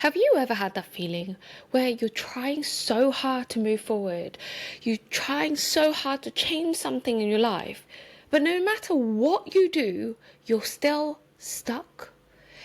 Have you ever had that feeling where you're trying so hard to move forward? You're trying so hard to change something in your life, but no matter what you do, you're still stuck?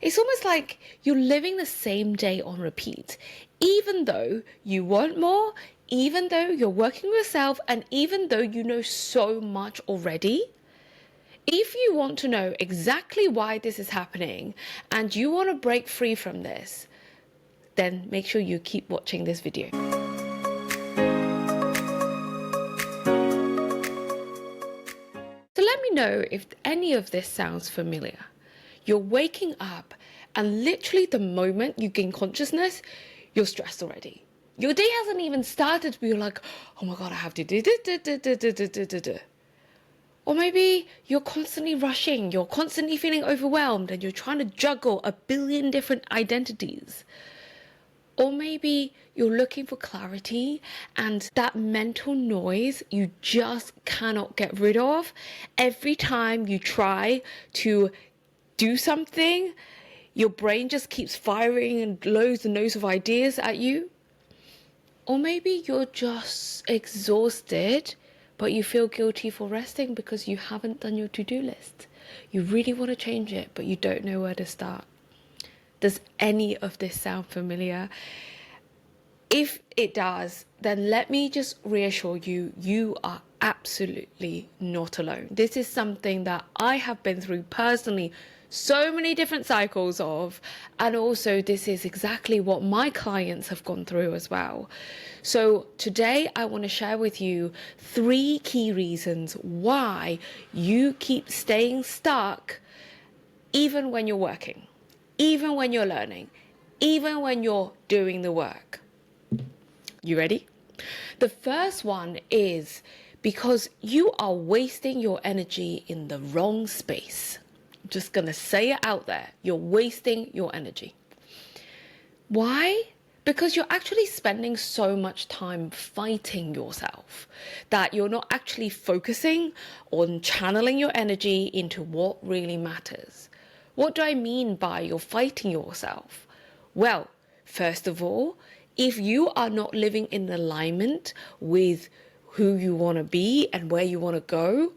It's almost like you're living the same day on repeat, even though you want more, even though you're working with yourself, and even though you know so much already. If you want to know exactly why this is happening and you want to break free from this, then make sure you keep watching this video. So let me know if any of this sounds familiar. You're waking up and literally the moment you gain consciousness, you're stressed already. Your day hasn't even started, but you're like, oh my God, I have to do this. Or maybe you're constantly rushing, you're constantly feeling overwhelmed and you're trying to juggle a billion different identities. Or maybe you're looking for clarity and that mental noise you just cannot get rid of. Every time you try to do something, your brain just keeps firing and loads and loads of ideas at you. Or maybe you're just exhausted, but you feel guilty for resting because you haven't done your to-do list. You really want to change it, but you don't know where to start. Does any of this sound familiar? If it does, then let me just reassure you, you are absolutely not alone. This is something that I have been through personally so many different cycles of, and also this is exactly what my clients have gone through as well. So today I want to share with you 3 key reasons why you keep staying stuck even when you're working, even when you're learning, even when you're doing the work. You ready? The first one is because you are wasting your energy in the wrong space. I'm just going to say it out there. You're wasting your energy. Why? Because you're actually spending so much time fighting yourself that you're not actually focusing on channeling your energy into what really matters. What do I mean by you're fighting yourself? Well, first of all, if you are not living in alignment with who you want to be and where you want to go,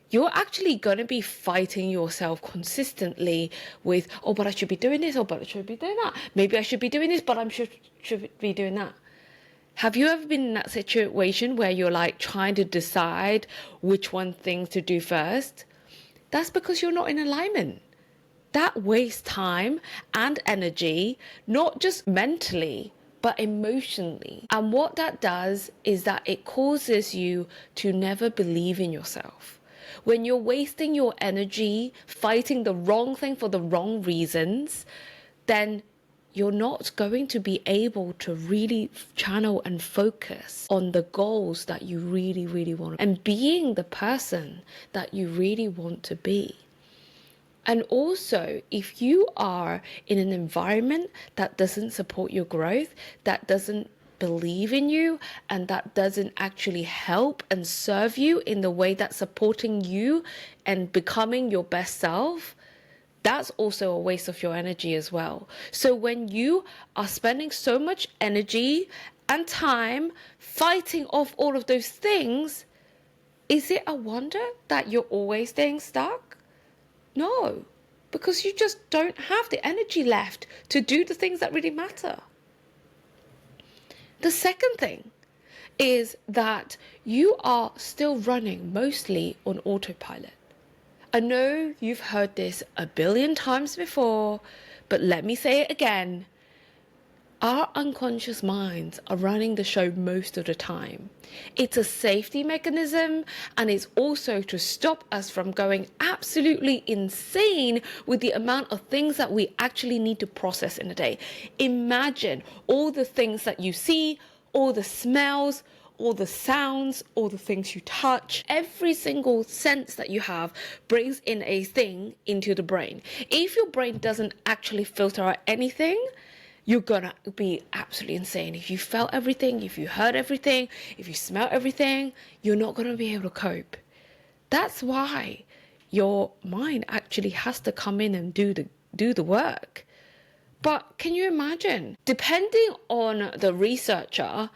you're actually going to be fighting yourself consistently with, oh, but I should be doing this, oh, but I should be doing that. Maybe I should be doing this, but I should be doing that. Have you ever been in that situation where you're like trying to decide which one things to do first? That's because you're not in alignment. That wastes time and energy, not just mentally, but emotionally. And what that does is that it causes you to never believe in yourself. When you're wasting your energy fighting the wrong thing for the wrong reasons, then you're not going to be able to really channel and focus on the goals that you really, really want and being the person that you really want to be. And also, if you are in an environment that doesn't support your growth, that doesn't believe in you, and that doesn't actually help and serve you in the way that's supporting you and becoming your best self, that's also a waste of your energy as well. So when you are spending so much energy and time fighting off all of those things, is it a wonder that you're always staying stuck? No, because you just don't have the energy left to do the things that really matter. The second thing is that you are still running mostly on autopilot. I know you've heard this a billion times before, but let me say it again. Our unconscious minds are running the show most of the time. It's a safety mechanism, and it's also to stop us from going absolutely insane with the amount of things that we actually need to process in a day. Imagine all the things that you see, all the smells, all the sounds, all the things you touch. Every single sense that you have brings in a thing into the brain. If your brain doesn't actually filter out anything, you're gonna be absolutely insane. If you felt everything, if you heard everything, if you smelled everything, you're not gonna be able to cope. That's why your mind actually has to come in and do the work. But can you imagine? Depending on the researcher,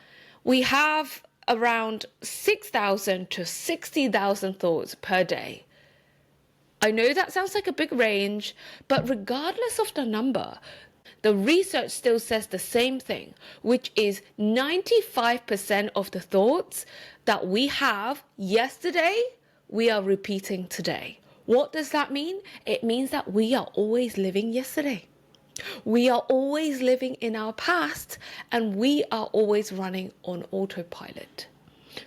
we have around 6,000 to 60,000 thoughts per day. I know that sounds like a big range, but regardless of the number, the research still says the same thing, which is 95% of the thoughts that we have yesterday, we are repeating today. What does that mean? It means that we are always living yesterday. We are always living in our past, and we are always running on autopilot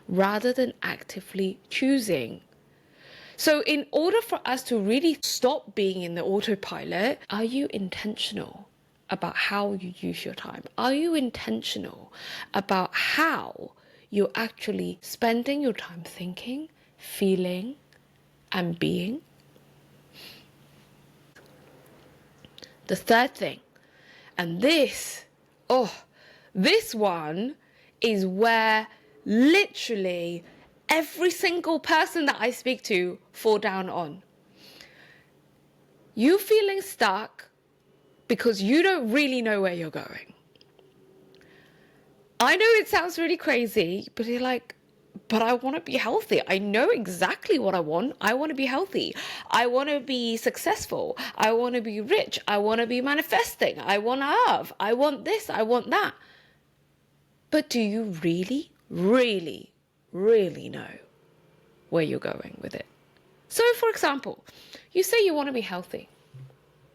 rather than actively choosing. So in order for us to really stop being in the autopilot, are you intentional about how you use your time? Are you intentional about how you're actually spending your time thinking, feeling, and being? The third thing, and this one is where literally every single person that I speak to fall down on. You feeling stuck because you don't really know where you're going. I know it sounds really crazy, but you're like, but I want to be healthy. I know exactly what I want. I want to be healthy. I want to be successful. I want to be rich. I want to be manifesting. I want to have. I want this. I want that. But do you really, really, really know where you're going with it? So, for example, you say you want to be healthy.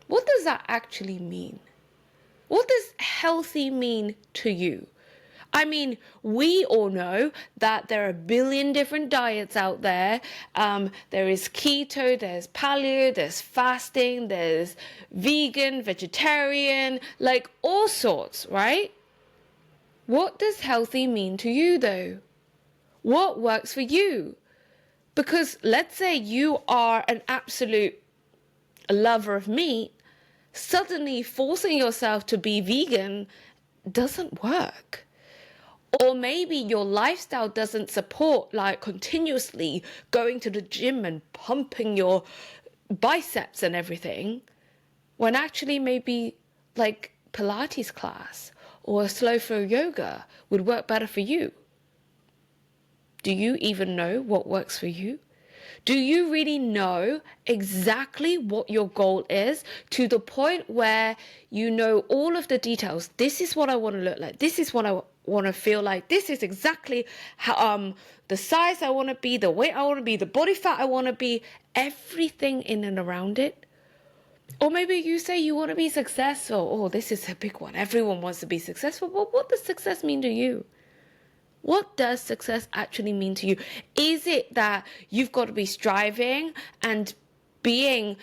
What does that actually mean? What does healthy mean to you? I mean, we all know that there are a billion different diets out there. There is keto, there's paleo, there's fasting, there's vegan, vegetarian, like all sorts, right? What does healthy mean to you though? What works for you? Because let's say you are an absolute lover of meat, suddenly forcing yourself to be vegan doesn't work. Or maybe your lifestyle doesn't support like continuously going to the gym and pumping your biceps and everything, when actually maybe like Pilates class or a slow flow yoga would work better for you. Do you even know what works for you? Do you really know exactly what your goal is to the point where you know all of the details? This is what I want to look like. This is what I want to feel like. This is exactly how the size I want to be, the weight I want to be, the body fat I want to be, everything in and around it. Or maybe you say you want to be successful. Oh, this is a big one. Everyone wants to be successful. But what does success mean to you? What does success actually mean to you? Is it that you've got to be striving and being,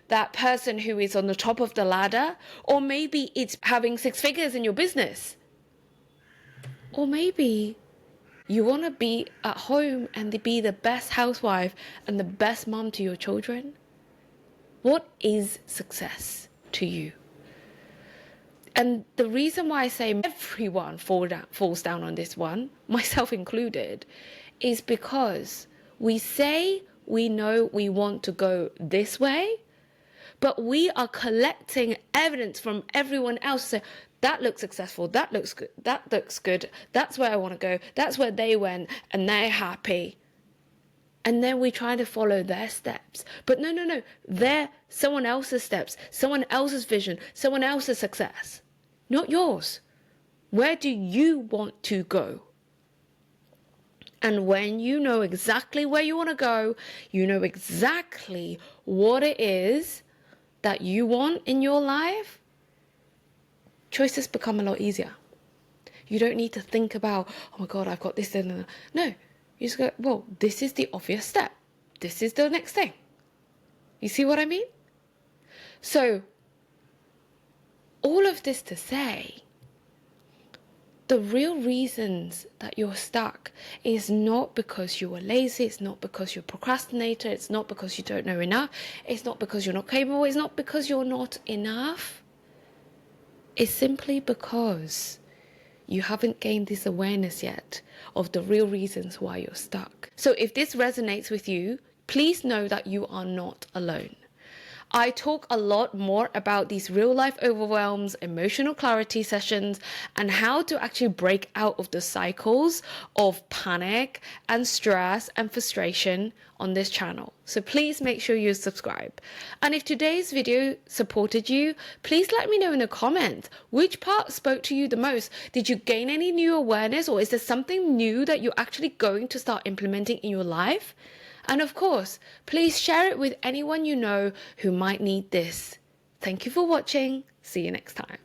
that person who is on the top of the ladder? Or maybe it's having 6 figures in your business. Or maybe you want to be at home and be the best housewife and the best mom to your children. What is success to you? And the reason why I say everyone falls down on this one, myself included, is because we say we know we want to go this way, but we are collecting evidence from everyone else to say, that looks successful, that looks good, that's where I want to go, that's where they went, and they're happy. And then we try to follow their steps. But no, they're someone else's steps, someone else's vision, someone else's success. Not yours. Where do you want to go? And when you know exactly where you want to go, you know exactly what it is that you want in your life, choices become a lot easier. You don't need to think about, oh my God, I've got this. No, you just go, well, this is the obvious step. This is the next thing. You see what I mean? So, all of this to say, the real reasons that you're stuck is not because you are lazy, it's not because you're a procrastinator, it's not because you don't know enough, it's not because you're not capable, it's not because you're not enough. It's simply because you haven't gained this awareness yet of the real reasons why you're stuck. So if this resonates with you, please know that you are not alone. I talk a lot more about these real life overwhelms, emotional clarity sessions, and how to actually break out of the cycles of panic and stress and frustration on this channel. So please make sure you subscribe. And if today's video supported you, please let me know in the comments which part spoke to you the most. Did you gain any new awareness, or is there something new that you're actually going to start implementing in your life? And of course, please share it with anyone you know who might need this. Thank you for watching. See you next time.